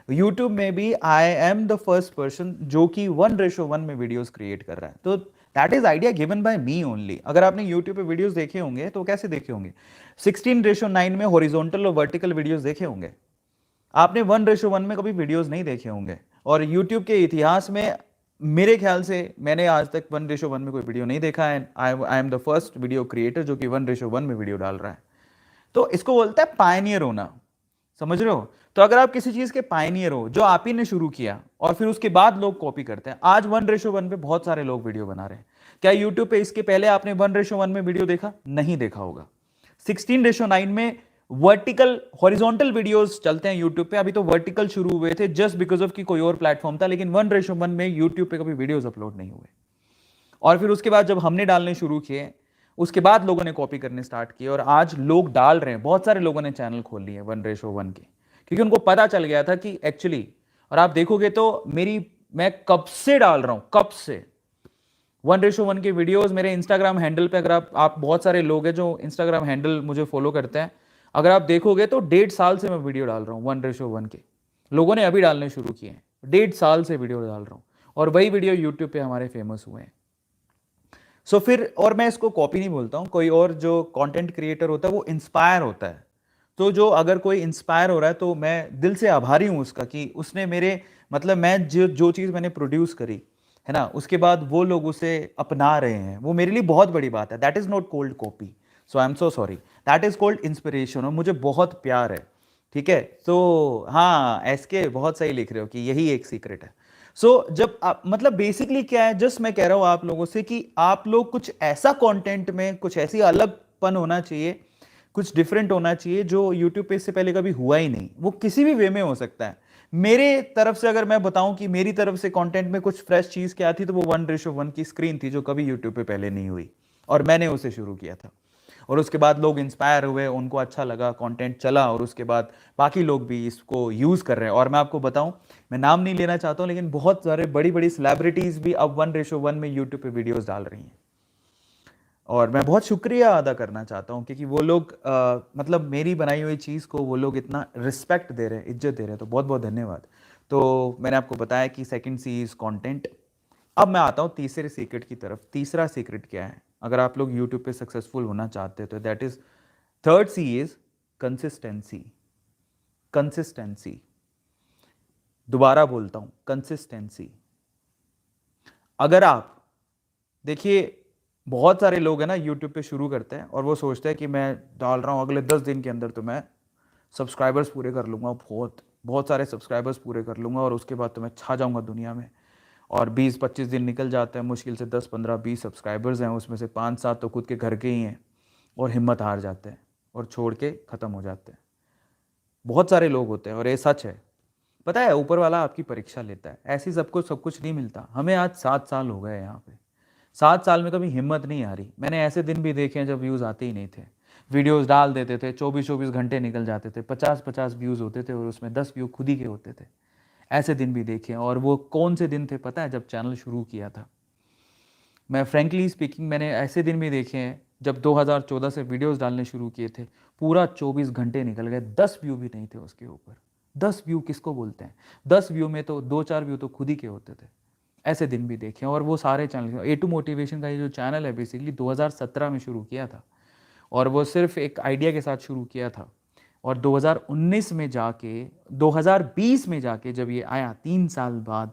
यूट्यूब में भी I am the first person जो कि 1:1 में वीडियोस क्रिएट कर रहा है। तो that is idea given by me only. अगर आपने यूट्यूब पे वीडियोस देखे होंगे तो कैसे देखे होंगे? 16:9 में हॉरिजॉन्टल और वर्टिकल वीडियोस देखे होंगे। आपने 1:1 में कभी वीडियोस नहीं देखे होंगे। और यूट्यूब के इतिहास में मेरे ख्याल से मैंने आज तक 1:1 में कोई वीडियो नहीं देखा है। I am the first video creator जो कि 1:1 में वीडियो डाल रहा है। तो इसको बोलता है पायनियर होना, समझ रहे हो? तो अगर आप किसी चीज के पायनियर हो, जो आप ही ने शुरू किया और फिर उसके बाद लोग कॉपी करते हैं। आज 1:1 पे बहुत सारे लोग वीडियो बना रहे हैं। क्या यूट्यूब पे इसके पहले आपने 1:1 में वीडियो देखा? नहीं देखा होगा। 16:9 में वर्टिकल हॉरिजॉन्टल वीडियोस चलते हैं यूट्यूब पे। अभी तो वर्टिकल शुरू हुए थे जस्ट बिकॉज ऑफ कि कोई और प्लेटफॉर्म था, लेकिन 1:1 में यूट्यूब पे कभी वीडियोस अपलोड नहीं हुए। और फिर उसके बाद जब हमने डालने शुरू किए, उसके बाद लोगों ने कॉपी करने स्टार्ट किए, और आज लोग डाल रहे हैं। बहुत सारे लोगों ने चैनल खोल लिए 1:1 के, क्योंकि उनको पता चल गया था कि एक्चुअली, और आप देखोगे तो मैं कब से डाल रहा हूं, कब से 1:1 के वीडियोस मेरे इंस्टाग्राम हैंडल पे। अगर आप बहुत सारे लोग हैं जो इंस्टाग्राम हैंडल मुझे फॉलो करते हैं, अगर आप देखोगे तो 1.5 साल से मैं वीडियो डाल रहा हूँ 1:1 के। लोगों ने अभी डालने शुरू किए हैं, 1.5 साल से वीडियो डाल रहा हूँ, और वही वीडियो यूट्यूब पे हमारे फेमस हुए हैं। सो फिर, और मैं इसको कॉपी नहीं बोलता हूँ। कोई और जो कंटेंट क्रिएटर होता है वो इंस्पायर होता है। तो जो अगर कोई इंस्पायर हो रहा है तो मैं दिल से आभारी हूँ उसका, कि उसने मेरे मतलब मैं जो चीज़ मैंने प्रोड्यूस करी है ना, उसके बाद वो लोग उसे अपना रहे हैं, वो मेरे लिए बहुत बड़ी बात है। That is not called copy, so I am so sorry. That is called inspiration, और मुझे बहुत प्यार है। ठीक है, तो हाँ, एसके बहुत सही लिख रहे हो कि यही एक सीक्रेट है। सो जब आप मतलब बेसिकली क्या है, जस्ट मैं कह रहा हूँ आप लोगों से कि आप लोग कुछ ऐसा कंटेंट में कुछ ऐसी अलगपन होना चाहिए, कुछ डिफरेंट होना चाहिए जो यूट्यूब पे इससे पहले कभी हुआ ही नहीं। वो किसी भी वे में हो सकता है। मेरे तरफ से अगर मैं बताऊं कि मेरी तरफ से कंटेंट में कुछ फ्रेश चीज क्या थी, तो वो 1:1 की स्क्रीन थी जो कभी यूट्यूब पे पहले नहीं हुई, और मैंने उसे शुरू किया था। और उसके बाद लोग इंस्पायर हुए, उनको अच्छा लगा, कंटेंट चला, और उसके बाद बाकी लोग भी इसको यूज कर रहे हैं। और मैं आपको बताऊं, मैं नाम नहीं लेना चाहता हूं, लेकिन बहुत सारे बड़ी बड़ी सेलिब्रिटीज भी अब 1:1 में यूट्यूब पे वीडियोस डाल रही हैं। और मैं बहुत शुक्रिया अदा करना चाहता हूं, क्योंकि वो लोग मतलब मेरी बनाई हुई चीज़ को वो लोग इतना रिस्पेक्ट दे रहे हैं, इज्जत दे रहे हैं, तो बहुत बहुत धन्यवाद। तो मैंने आपको बताया कि सेकंड सी इज कंटेंट। अब मैं आता हूँ तीसरे सीक्रेट की तरफ। तीसरा सीक्रेट क्या है अगर आप लोग यूट्यूब पे सक्सेसफुल होना चाहते हैं? तो that is, third C is consistency. Consistency, दोबारा बोलता हूं, कंसिस्टेंसी। अगर आप देखिए, बहुत सारे लोग हैं ना यूट्यूब पे शुरू करते हैं और वो सोचते हैं कि मैं डाल रहा हूँ, अगले 10 दिन के अंदर तो मैं सब्सक्राइबर्स पूरे कर लूँगा, बहुत बहुत सारे सब्सक्राइबर्स पूरे कर लूँगा, और उसके बाद तो मैं छा जाऊँगा दुनिया में। और 20-25 दिन निकल जाते हैं, मुश्किल से 10-15-20 सब्सक्राइबर्स हैं, उसमें से 5-7 तो खुद के घर के ही हैं, और हिम्मत हार जाते हैं और छोड़ के ख़त्म हो जाते हैं। बहुत सारे लोग होते हैं, और ये सच है। पता है, ऊपर वाला आपकी परीक्षा लेता है। ऐसे सबको सब कुछ नहीं मिलता। हमें आज 7 साल हो गए यहाँ पे, 7 साल में कभी हिम्मत नहीं आ रही। मैंने ऐसे दिन भी देखे हैं जब व्यूज़ आते ही नहीं थे, वीडियोस डाल देते थे, 24-24 घंटे निकल जाते थे, 50-50 व्यूज़ होते थे, और उसमें 10 व्यू खुद ही के होते थे। ऐसे दिन भी देखे हैं। और वो कौन से दिन थे पता है? जब चैनल शुरू किया था। मैं फ्रेंकली स्पीकिंग, मैंने ऐसे दिन भी देखे हैं जब 2014 से वीडियोस डालने शुरू किए थे, पूरा 24 घंटे निकल गए, 10 व्यू भी नहीं थे उसके ऊपर। 10 व्यू किसको बोलते हैं? 10 व्यू में तो 2-4 व्यू तो खुद ही के होते थे। ऐसे दिन भी देखे। और वो सारे चैनल, A2 मोटिवेशन का ये जो चैनल है, बेसिकली 2017 में शुरू किया था, और वो सिर्फ एक आइडिया के साथ शुरू किया था। और 2019 में जाके, 2020 में जाके जब ये आया, 3 साल बाद,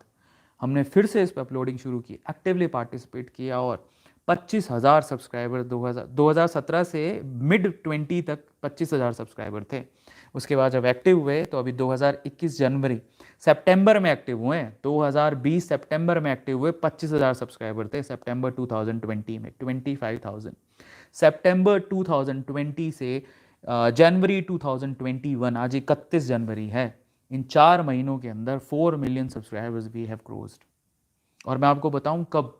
हमने फिर से इस पर अपलोडिंग शुरू की, एक्टिवली पार्टिसिपेट किया, और 25,000 सब्सक्राइबर 2017 से मिड 20 तक 25,000 सब्सक्राइबर थे। उसके बाद जब एक्टिव हुए तो अभी 2021 जनवरी सितंबर में एक्टिव हुए हैं। 2020 सितंबर में एक्टिव हुए, 25,000 सब्सक्राइबर थे। सितंबर 2020 में 25,000। सितंबर 2020 से जनवरी 2021, आज 31 जनवरी है, इन 4 महीनों के अंदर 4 million subscribers we have crossed. और मैं आपको बताऊं कब,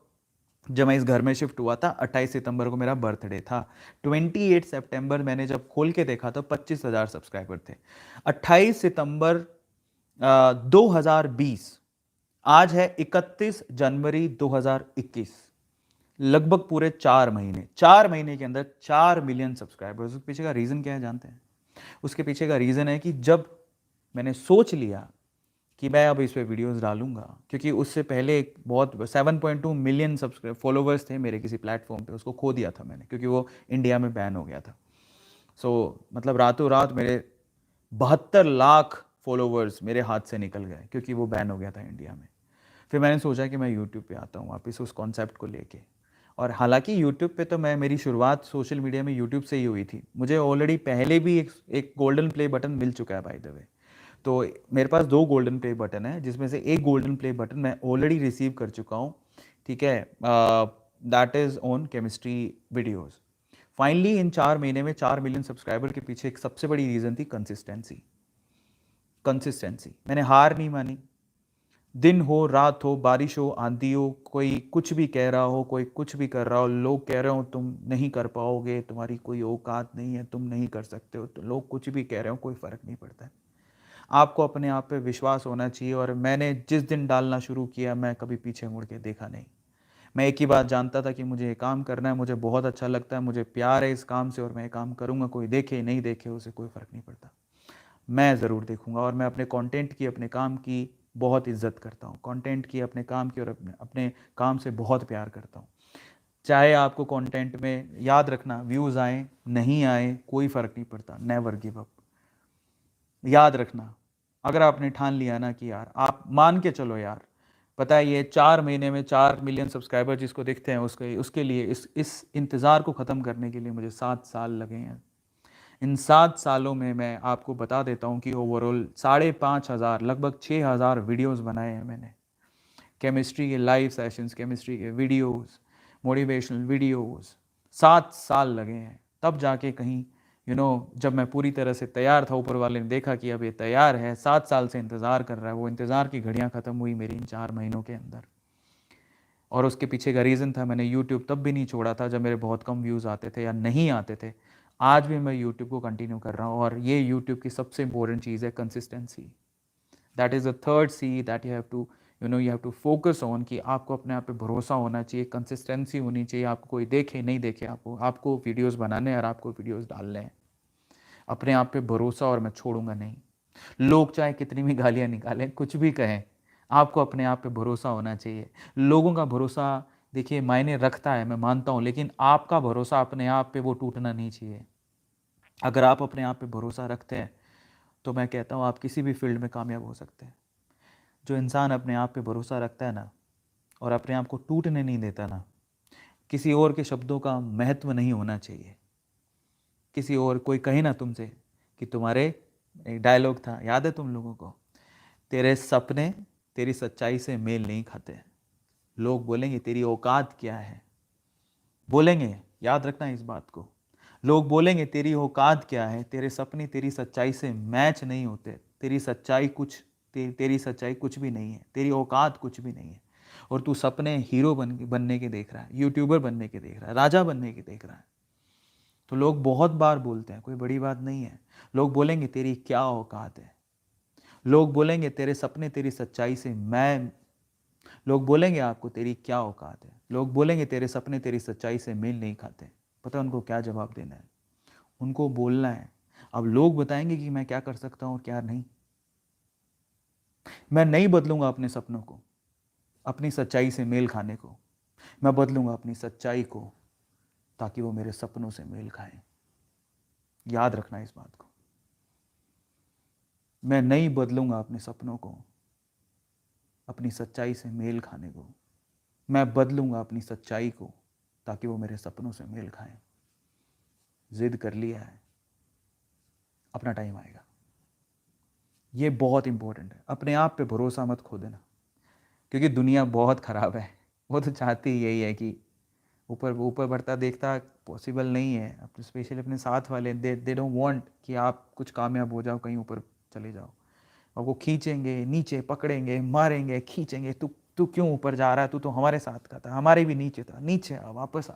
जब मैं इस घर में शिफ्ट हुआ था, 28 सितंबर को मेरा बर्थडे था। 28 सितंबर मैंने जब खोल के देखा तो 25,000 सब्सक्राइबर थे। 28 सितंबर 2020, आज है 31 जनवरी 2021, लगभग पूरे 4 महीने, 4 महीने के अंदर 4 मिलियन सब्सक्राइबर्स। उसके पीछे का रीज़न क्या है जानते हैं? उसके पीछे का रीज़न है कि जब मैंने सोच लिया कि मैं अब इस पे वीडियोस डालूंगा, क्योंकि उससे पहले एक बहुत 7.2 मिलियन सब्सक्राइब फॉलोवर्स थे मेरे किसी प्लेटफॉर्म पे, उसको खो दिया था मैंने क्योंकि वो इंडिया में बैन हो गया था। मतलब रातों रात मेरे 72 लाख फॉलोवर्स मेरे हाथ से निकल गए क्योंकि वो बैन हो गया था इंडिया में। फिर मैंने सोचा कि मैं यूट्यूब पे आता हूँ वापस उस कॉन्सेप्ट को लेके। और हालांकि यूट्यूब पे तो मेरी शुरुआत सोशल मीडिया में यूट्यूब से ही हुई थी। मुझे ऑलरेडी पहले भी एक गोल्डन प्ले बटन मिल चुका है बाय द वे। तो मेरे पास 2 गोल्डन प्ले बटन है, जिसमें से एक गोल्डन प्ले बटन मैं ऑलरेडी रिसीव कर चुका हूँ, ठीक है। That is on chemistry videos. Finally in 4 महीने में 4 मिलियन सब्सक्राइबर के पीछे एक सबसे बड़ी रीज़न थी कंसिस्टेंसी। मैंने हार नहीं मानी। दिन हो, रात हो, बारिश हो, आंधी हो, कोई कुछ भी कह रहा हो, कोई कुछ भी कर रहा हो, लोग कह रहे हो तुम नहीं कर पाओगे, तुम्हारी कोई औकात नहीं है, तुम नहीं कर सकते हो, तो लोग कुछ भी कह रहे हो, कोई फ़र्क नहीं पड़ता है। आपको अपने आप पे विश्वास होना चाहिए। और मैंने जिस दिन डालना शुरू किया, मैं कभी पीछे मुड़ के देखा नहीं। मैं एक ही बात जानता था कि मुझे ये काम करना है, मुझे बहुत अच्छा लगता है, मुझे प्यार है इस काम से और मैं ये काम करूँगा। कोई देखे नहीं देखे उसे कोई फ़र्क नहीं पड़ता, मैं ज़रूर देखूँगा। और मैं अपने कंटेंट की, अपने काम की बहुत इज्जत करता हूँ, कंटेंट की, अपने काम की, और अपने काम से बहुत प्यार करता हूँ। चाहे आपको कंटेंट में, याद रखना, व्यूज़ आए नहीं आए कोई फ़र्क नहीं पड़ता, नेवर गिव अप। याद रखना, अगर आपने ठान लिया ना कि यार, आप मान के चलो यार, पता है ये 4 महीने में 4 मिलियन सब्सक्राइबर जिसको दिखते हैं, उसके लिए, इस इंतज़ार को ख़त्म करने के लिए मुझे 7 साल लगे हैं। इन 7 सालों में मैं आपको बता देता हूँ कि ओवरऑल 5,500, लगभग 6,000 वीडियोस बनाए हैं मैंने। केमिस्ट्री के लाइव सेशंस, केमिस्ट्री के वीडियोस, मोटिवेशनल वीडियोस। 7 साल लगे हैं, तब जाके कहीं जब मैं पूरी तरह से तैयार था, ऊपर वाले ने देखा कि अब ये तैयार है, 7 साल से इंतज़ार कर रहा है, वो इंतज़ार की घड़ियाँ ख़त्म हुई मेरी इन 4 महीनों के अंदर। और उसके पीछे का रीज़न था, मैंने यूट्यूब तब भी नहीं छोड़ा था जब मेरे बहुत कम व्यूज़ आते थे या नहीं आते थे। आज भी मैं यूट्यूब को कंटिन्यू कर रहा हूँ, और ये यूट्यूब की सबसे इंपॉर्टेंट चीज़ है consistency. That is the third C that you have to focus on, कि आपको अपने आप पे भरोसा होना चाहिए, कंसिस्टेंसी होनी चाहिए। आपको कोई देखे नहीं देखे, आपको वीडियोस बनाने और आपको वीडियोस डालने हैं। अपने आप पे भरोसा, और मैं छोड़ूंगा नहीं। लोग चाहे कितनी भी गालियाँ निकालें, कुछ भी कहें, आपको अपने आप पे भरोसा होना चाहिए। लोगों का भरोसा देखिए मायने रखता है, मैं मानता हूँ, लेकिन आपका भरोसा अपने आप पे वो टूटना नहीं चाहिए। अगर आप अपने आप पे भरोसा रखते हैं तो मैं कहता हूँ आप किसी भी फील्ड में कामयाब हो सकते हैं। जो इंसान अपने आप पे भरोसा रखता है ना, और अपने आप को टूटने नहीं देता ना, किसी और के शब्दों का महत्व नहीं होना चाहिए। किसी और, कोई कहे ना तुमसे कि तुम्हारे, एक डायलॉग था, याद है तुम लोगों को, तेरे सपने तेरी सच्चाई से मेल नहीं खाते। लोग बोलेंगे तेरी औकात क्या है, बोलेंगे, याद रखना इस बात को। लोग बोलेंगे तेरी औकात क्या है, तेरे सपने तेरी सच्चाई से मैच नहीं होते। तेरी सच्चाई तेरी सच्चाई कुछ भी नहीं है, तेरी औकात कुछ भी नहीं है। और तू सपने हीरो बनने के देख रहा है, यूट्यूबर बनने के देख रहा है, राजा बनने के देख रहा है। तो लोग बहुत बार बोलते हैं, कोई बड़ी बात नहीं है। लोग बोलेंगे तेरी क्या औकात है, लोग बोलेंगे तेरे सपने तेरी सच्चाई से मैं लोग बोलेंगे आपको तेरी क्या औकात है, लोग बोलेंगे तेरे सपने तेरी सच्चाई से मेल नहीं खाते। पता है उनको क्या जवाब देना है? उनको बोलना है, अब लोग बताएंगे कि मैं क्या कर सकता हूँ और क्या नहीं। मैं नहीं बदलूंगा अपने सपनों को अपनी सच्चाई से मेल खाने को, मैं बदलूंगा अपनी सच्चाई को ताकि वो मेरे सपनों से मेल खाएं। याद रखना इस बात को। मैं नहीं बदलूंगा अपने सपनों को अपनी सच्चाई से मेल खाने को, मैं बदलूंगा अपनी सच्चाई को ताकि वो मेरे सपनों से मेल खाएं। जिद कर लिया है, अपना टाइम आएगा। ये बहुत इंपॉर्टेंट है, अपने आप पे भरोसा मत खो देना, क्योंकि दुनिया बहुत ख़राब है। वो तो चाहती यही है कि ऊपर ऊपर बढ़ता देखता पॉसिबल नहीं है। अब स्पेशली अपने साथ वाले, दे डोंट वांट कि आप कुछ कामयाब हो जाओ, कहीं ऊपर चले जाओ। और वो खींचेंगे नीचे, पकड़ेंगे, मारेंगे, खींचेंगे, तू तू क्यों ऊपर जा रहा है, तू तो हमारे साथ का था, हमारे भी नीचे था, नीचे आ, वापस आ,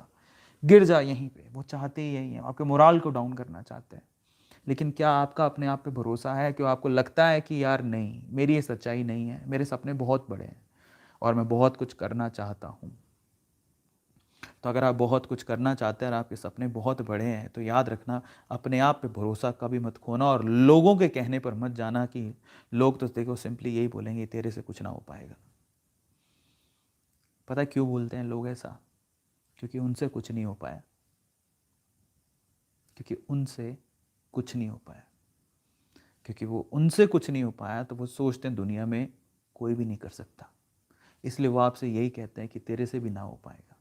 गिर जा यहीं पे। वो चाहते ही यही है, आपके मोराल को डाउन करना चाहते हैं। लेकिन क्या आपका अपने आप पे भरोसा है? कि आपको लगता है कि यार नहीं, मेरी ये सच्चाई नहीं है, मेरे सपने बहुत बड़े हैं और मैं बहुत कुछ करना चाहता हूँ। तो अगर आप बहुत कुछ करना चाहते हैं और आपके सपने बहुत बड़े हैं, तो याद रखना, अपने आप पे भरोसा कभी मत खोना और लोगों के कहने पर मत जाना कि लोग तो देखो सिंपली यही बोलेंगे तेरे से कुछ ना हो पाएगा। पता है क्यों बोलते हैं लोग ऐसा? क्योंकि उनसे कुछ नहीं हो पाया, क्योंकि उनसे कुछ नहीं हो पाया, क्योंकि वो उनसे कुछ नहीं हो पाया तो वो सोचते हैं दुनिया में कोई भी नहीं कर सकता, इसलिए वो आपसे यही कहते हैं कि तेरे से भी ना हो पाएगा।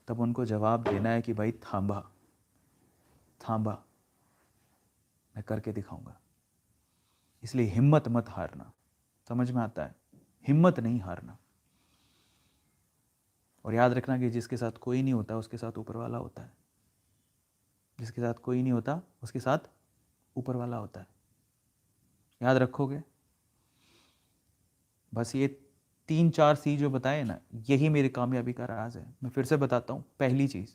तब उनको जवाब देना है कि भाई थांबा थांबा, मैं करके दिखाऊंगा। इसलिए हिम्मत मत हारना। समझ में आता है? हिम्मत नहीं हारना। और याद रखना कि जिसके साथ कोई नहीं होता उसके साथ ऊपर वाला होता है। जिसके साथ कोई नहीं होता उसके साथ ऊपर वाला होता है। याद रखोगे? बस ये 3-4 सी जो बताए ना, यही मेरी कामयाबी का राज है। मैं फिर से बताता हूँ। पहली चीज़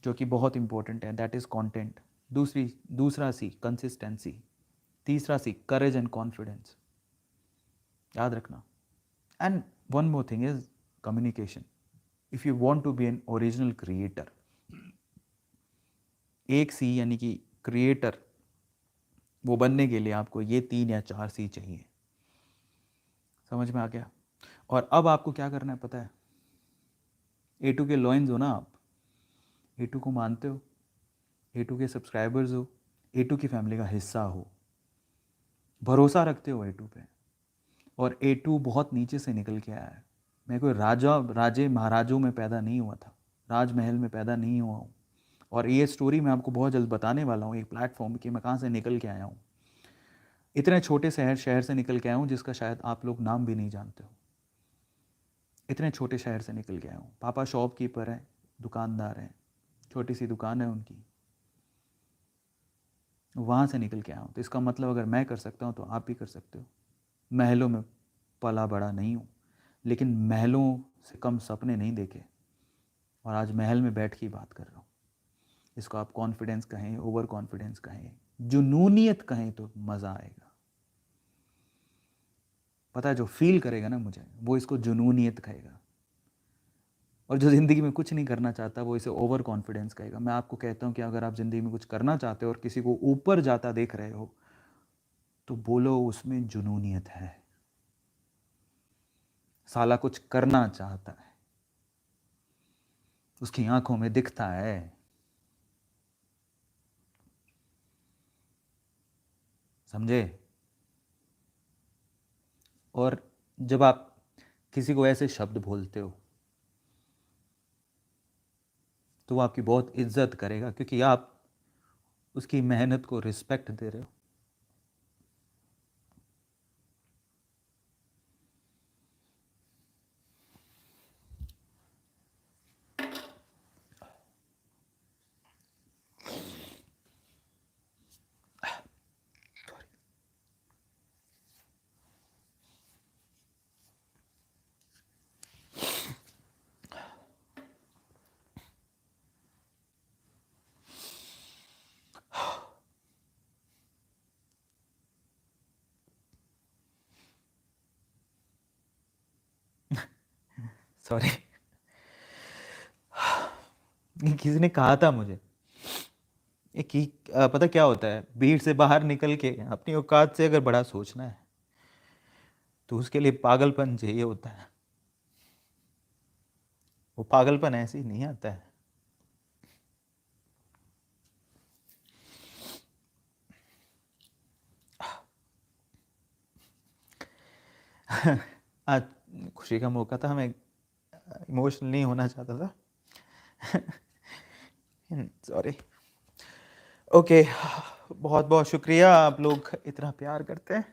जो कि बहुत इंपॉर्टेंट है, दैट इज़ कंटेंट। दूसरा सी कंसिस्टेंसी। तीसरा सी करेज एंड कॉन्फिडेंस। याद रखना। And one more thing is communication. If you want to be an original creator, एक सी यानी कि क्रिएटर, वो बनने के लिए आपको ये 3 या 4 सी चाहिए। समझ में आ गया? और अब आपको क्या करना है पता है? A2 के लॉयंस हो ना आप, A2 को मानते हो, A2 के सब्सक्राइबर्स हो, A2 की फैमिली का हिस्सा हो, भरोसा रखते हो A2 पे, और A2 बहुत नीचे से निकल के आया है। मैं कोई राजे महाराजों में पैदा नहीं हुआ था, राजमहल में पैदा नहीं हुआ हूँ। और ये स्टोरी मैं आपको बहुत जल्द बताने वाला हूँ एक प्लेटफॉर्म कि मैं कहाँ से निकल के आया हूँ। इतने छोटे शहर से निकल के आया हूँ जिसका शायद आप लोग नाम भी नहीं जानते हो। इतने छोटे शहर से निकल के आया हूँ। पापा शॉपकीपर हैं, दुकानदार हैं, छोटी सी दुकान है उनकी, वहाँ से निकल के आया हूँ। तो इसका मतलब अगर मैं कर सकता हूँ तो आप भी कर सकते हो। महलों में पला बड़ा नहीं हूँ, लेकिन महलों से कम सपने नहीं देखे, और आज महल में बैठ के ही बात कर रहा हूँ। इसको आप कॉन्फिडेंस कहें, ओवर कॉन्फिडेंस कहें, जुनूनियत कहें, तो मज़ा आएगा। पता है, जो फील करेगा ना मुझे, वो इसको जुनूनियत कहेगा। और जो ज़िंदगी में कुछ नहीं करना चाहता वो इसे ओवर कॉन्फिडेंस कहेगा। मैं आपको कहता हूँ कि अगर आप ज़िंदगी में कुछ करना चाहते हो और किसी को ऊपर जाता देख रहे हो, तो बोलो उसमें जुनूनियत है। साला कुछ करना चाहता है, उसकी आंखों में दिखता है। समझे? और जब आप किसी को ऐसे शब्द बोलते हो तो वो आपकी बहुत इज्जत करेगा, क्योंकि आप उसकी मेहनत को रिस्पेक्ट दे रहे हो। सॉरी। किसी ने कहा था मुझे कि पता क्या होता है, भीड़ से बाहर निकल के अपनी औकात से अगर बड़ा सोचना है तो उसके लिए पागलपन चाहिए होता है। वो पागलपन ऐसे ही नहीं आता है। आज खुशी का मौका था, मैं इमोशनल नहीं होना चाहता था। सॉरी। ओके, बहुत बहुत शुक्रिया, आप लोग इतना प्यार करते हैं,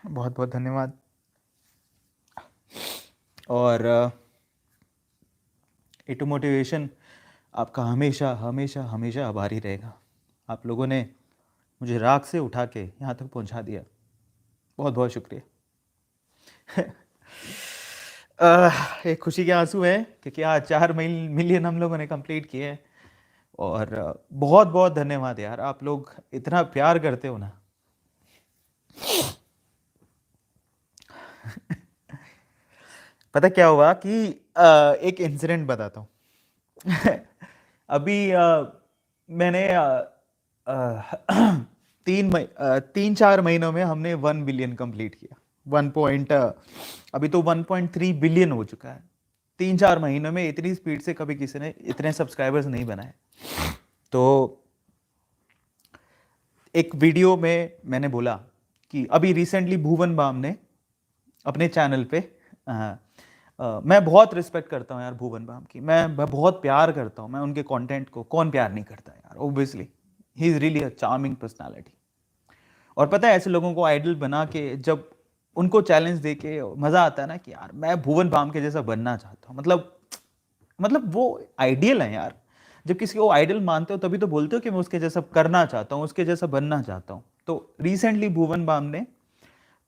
बहुत बहुत धन्यवाद। और A2 मोटिवेशन आपका हमेशा हमेशा हमेशा आभारी रहेगा। आप लोगों ने मुझे राख से उठा के यहाँ तक पहुँचा दिया, बहुत बहुत शुक्रिया। एक खुशी के आंसू है क्योंकि आज 4 मिलियन हम लोगों ने कंप्लीट किए हैं। और बहुत बहुत धन्यवाद यार, आप लोग इतना प्यार करते हो ना। पता क्या हुआ कि एक इंसिडेंट बताता हूँ। अभी मैंने 3-4 महीनों में हमने 1 बिलियन कंप्लीट किया। 1 पॉइंट अभी तो 1.3 बिलियन हो चुका है। 3-4 महीनों में इतनी स्पीड से कभी किसी ने इतने सब्सक्राइबर्स नहीं बनाए। तो एक वीडियो में मैंने बोला कि अभी रिसेंटली भुवन बाम ने अपने चैनल पे मैं बहुत रिस्पेक्ट करता हूँ यार भुवन बाम की, मैं बहुत प्यार करता हूँ मैं उनके कंटेंट को, कौन प्यार नहीं करता यार, obviously he is really a charming personality. और पता है ऐसे लोगों को आइडल बना के जब उनको चैलेंज दे के मजा आता है ना कि यार मैं भुवन बाम के जैसा बनना चाहता हूँ। मतलब वो आइडियल है यार। जब किसी को आइडल मानते हो तभी तो बोलते हो कि मैं उसके जैसा करना चाहता हूँ, उसके जैसा बनना चाहता हूँ। तो रिसेंटली भुवन बाम ने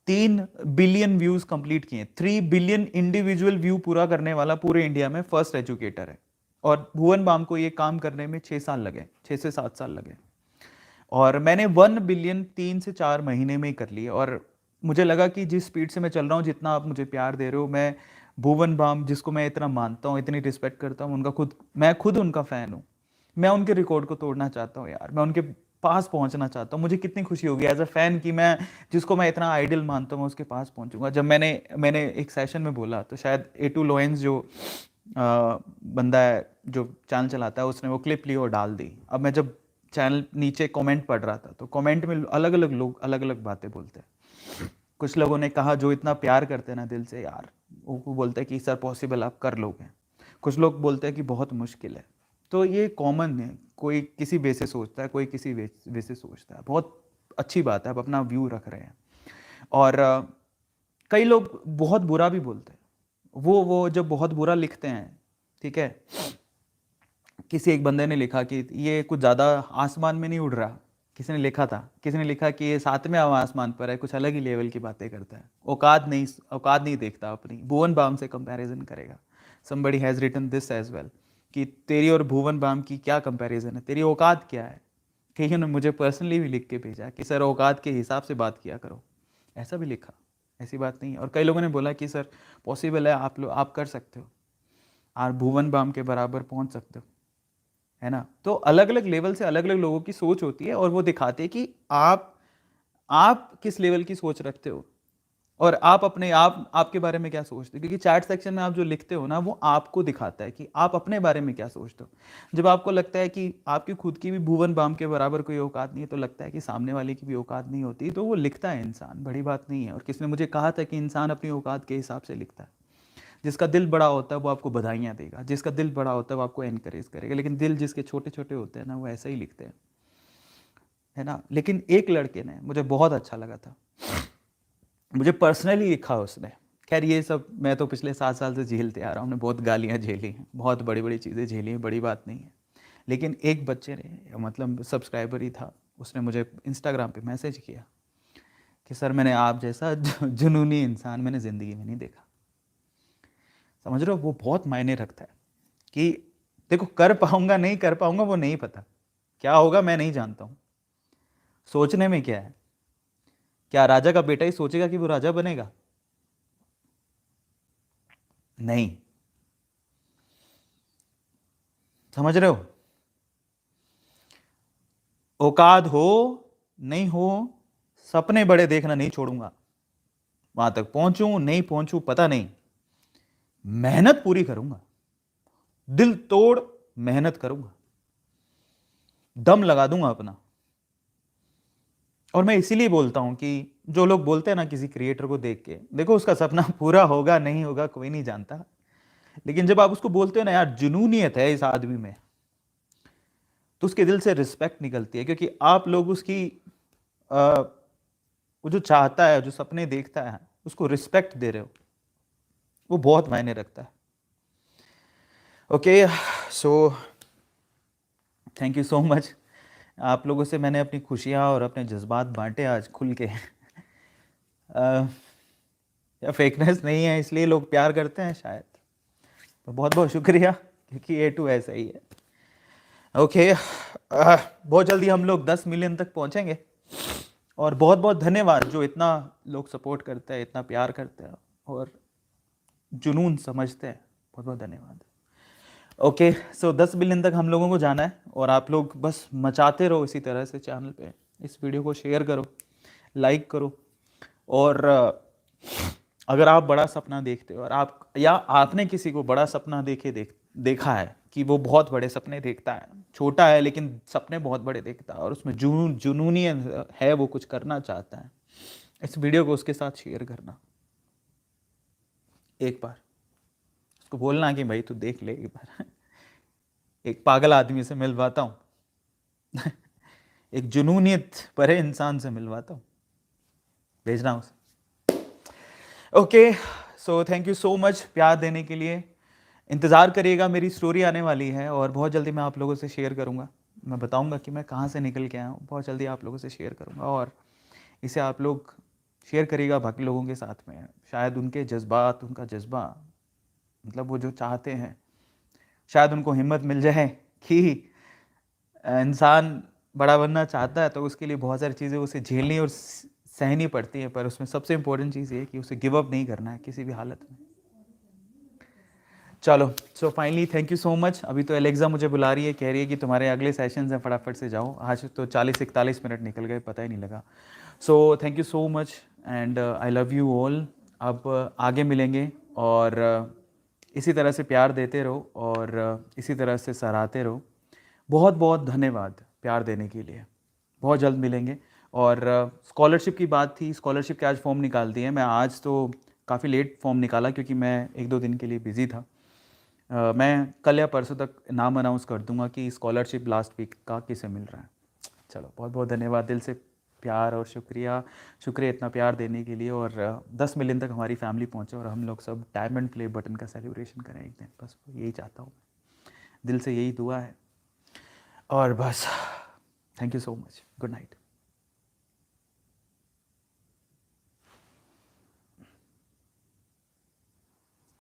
3 बिलियन व्यूज कंप्लीट किए। 3 बिलियन इंडिविजुअल व्यू पूरा करने वाला पूरे इंडिया में फर्स्ट एजुकेटर है। और भुवन बाम को ये काम करने में 6 साल लगे, 6 से 7 साल लगे। और मैंने 1 बिलियन 3 से 4 महीने में ही कर लिए। और मुझे लगा कि जिस स्पीड से मैं चल रहा हूँ, जितना आप मुझे प्यार दे रहे हो, मैं भुवन बाम जिसको मैं इतना मानता हूँ, इतनी रिस्पेक्ट करता हूँ, मैं खुद उनका फैन हूँ। मैं उनके रिकॉर्ड को तोड़ना चाहता हूँ यार, मैं उनके पास पहुंचना चाहता हूँ। मुझे कितनी खुशी होगी एज अ फैन कि मैं जिसको मैं इतना आइडल मानता हूँ मैं उसके पास पहुंचूंगा। जब मैंने एक सेशन में बोला तो शायद A2 लोएंस जो बंदा है जो चैनल चलाता है, उसने वो क्लिप ली और डाल दी। अब मैं जब चैनल नीचे कमेंट पढ़ रहा था तो कमेंट में अलग अलग लोग अलग अलग बातें बोलते हैं। कुछ लोगों ने कहा जो इतना प्यार करते हैं ना दिल से यार, वो बोलते हैं कि सर पॉसिबल आप कर लोगे। कुछ लोग बोलते हैं कि बहुत मुश्किल है। तो ये कॉमन है, कोई किसी वे से सोचता है, कोई किसी वे से सोचता है। बहुत अच्छी बात है, आप अपना व्यू रख रहे हैं। और कई लोग बहुत बुरा भी बोलते हैं। वो जब बहुत बुरा लिखते हैं, ठीक है, किसी एक बंदे ने लिखा कि ये कुछ ज़्यादा आसमान में नहीं उड़ रहा। किसी ने लिखा कि ये 7वें आसमान पर है, कुछ अलग ही लेवल की बातें करता है, औकात नहीं देखता अपनी, भुवन बाम से कंपैरिजन करेगा। somebody has written this as well कि तेरी और भुवन बाम की क्या कंपैरिजन है, तेरी औकात क्या है। कहीं ने मुझे पर्सनली भी लिख के भेजा कि सर औकात के हिसाब से बात किया करो, ऐसा भी लिखा। ऐसी बात नहीं है। और कई लोगों ने बोला कि सर पॉसिबल है, आप कर सकते हो, आप भुवन बाम के बराबर पहुंच सकते हो, है ना। तो अलग अलग लेवल से अलग अलग लोगों की सोच होती है और वो दिखाते हैं कि आप किस लेवल की सोच रखते हो और आप आपके बारे में क्या सोचते हो। क्योंकि चैट सेक्शन में आप जो लिखते हो ना, वो आपको दिखाता है कि आप अपने बारे में क्या सोचते हो। जब आपको लगता है कि आपकी खुद की भी भुवन बाम के बराबर कोई औकात नहीं है, तो लगता है कि सामने वाले की भी औकात नहीं होती, तो वो लिखता है इंसान, बड़ी बात नहीं है। और किसने मुझे कहा था कि इंसान अपनी औकात के हिसाब से लिखता है। जिसका दिल बड़ा होता है वो आपको बधाइयाँ देगा, जिसका दिल बड़ा होता है वो आपको एनकरेज करेगा। लेकिन दिल जिसके छोटे छोटे होते हैं ना, वो ऐसा ही लिखते हैं, है ना। लेकिन एक लड़के ने, मुझे बहुत अच्छा लगा था, मुझे पर्सनली लिखा उसने। खैर ये सब मैं तो पिछले 7 साल से झेलते आ रहा हूँ, बहुत गालियाँ झेली हैं, बहुत बड़ी बड़ी चीज़ें झेली हैं, बड़ी बात नहीं है। लेकिन एक बच्चे ने, मतलब सब्सक्राइबर ही था, उसने मुझे इंस्टाग्राम पे मैसेज किया कि सर मैंने आप जैसा जुनूनी इंसान मैंने ज़िंदगी में नहीं देखा। समझ रहे हो, वो बहुत मायने रखता है कि देखो, कर पाऊंगा नहीं कर पाऊंगा वो नहीं पता, क्या होगा मैं नहीं जानता हूं। सोचने में क्या है, क्या राजा का बेटा ही सोचेगा कि वो राजा बनेगा? नहीं। समझ रहे हो, औकात हो नहीं हो, सपने बड़े देखना नहीं छोड़ूंगा। वहां तक पहुंचूं नहीं पहुंचूं पता नहीं, मेहनत पूरी करूंगा, दिल तोड़ मेहनत करूंगा, दम लगा दूंगा अपना। और मैं इसीलिए बोलता हूं कि जो लोग बोलते हैं ना किसी क्रिएटर को देख के, देखो उसका सपना पूरा होगा नहीं होगा कोई नहीं जानता, लेकिन जब आप उसको बोलते हो ना यार जुनूनियत है इस आदमी में, तो उसके दिल से रिस्पेक्ट निकलती है। क्योंकि आप लोग उसकी वो जो चाहता है, जो सपने देखता है, उसको रिस्पेक्ट दे रहे हो, वो बहुत मायने रखता है। Okay, so thank you so much. आप लोगों से मैंने अपनी खुशियाँ और अपने जज्बात बांटे आज खुल के। या फेकनेस नहीं है इसलिए लोग प्यार करते हैं शायद, तो बहुत बहुत शुक्रिया, क्योंकि A2 ऐसा ही है। ओके, बहुत जल्दी हम लोग 10 मिलियन तक पहुंचेंगे। और बहुत बहुत धन्यवाद जो इतना लोग सपोर्ट करते हैं, इतना प्यार करते हैं और जुनून समझते हैं। बहुत बहुत धन्यवाद। ओके, सो 10 बिलियन तक हम लोगों को जाना है और आप लोग बस मचाते रहो इसी तरह से चैनल पे। इस वीडियो को शेयर करो, लाइक करो। और अगर आप बड़ा सपना देखते हो और आप या आपने किसी को बड़ा सपना देखा है कि वो बहुत बड़े सपने देखता है, छोटा है लेकिन सपने बहुत बड़े देखता है और उसमें जुनूनी है, वो कुछ करना चाहता है, इस वीडियो को उसके साथ शेयर करना। एक बार उसको बोलना कि भाई तू देख ले एक बार। एक पागल आदमी से मिलवाता हूँ। एक जुनूनियत भरे इंसान से मिलवाता हूँ, भेजना उसे। Okay, so thank you so much प्यार देने के लिए। इंतज़ार करिएगा, मेरी स्टोरी आने वाली है और बहुत जल्दी मैं आप लोगों से शेयर करूँगा। मैं बताऊँगा कि मैं कहाँ से निकल के आया हूँ, बहुत जल्दी आप लोगों से शेयर करूँगा। और इसे आप लोग शेयर करिएगा बाकी लोगों के साथ में, शायद उनके जज्बात, उनका जज्बा, मतलब वो जो चाहते हैं, शायद उनको हिम्मत मिल जाए कि इंसान बड़ा बनना चाहता है तो उसके लिए बहुत सारी चीज़ें उसे झेलनी और सहनी पड़ती है, पर उसमें सबसे इंपॉर्टेंट चीज़ ये है कि उसे गिव अप नहीं करना है किसी भी हालत में। चलो, so finally thank you so much. अभी तो एलेक्सा मुझे बुला रही है, कह रही है कि तुम्हारे अगले सेशंस हैं, फटाफट से जाओ। आज तो 40-41 मिनट निकल गए, पता ही नहीं लगा। सो thank you so much and I love you all. अब आगे मिलेंगे और इसी तरह से प्यार देते रहो और इसी तरह से सराहते रहो। बहुत बहुत धन्यवाद प्यार देने के लिए। बहुत जल्द मिलेंगे। और स्कॉलरशिप की बात थी, स्कॉलरशिप के आज फॉर्म निकाल दिए। मैं आज तो काफ़ी लेट फॉर्म निकाला क्योंकि मैं 1-2 दिन के लिए बिज़ी था। मैं कल या परसों तक नाम अनाउंस कर दूंगा कि स्कॉलरशिप लास्ट वीक का किसे मिल रहा है। चलो, बहुत बहुत धन्यवाद, दिल से प्यार और शुक्रिया इतना प्यार देने के लिए। और 10 मिलियन तक हमारी फैमिली पहुंचे और हम लोग सब डायमंड प्ले बटन का सेलिब्रेशन करें एक दिन, बस यही चाहता हूँ, दिल से यही दुआ है। और बस thank you so much, good night.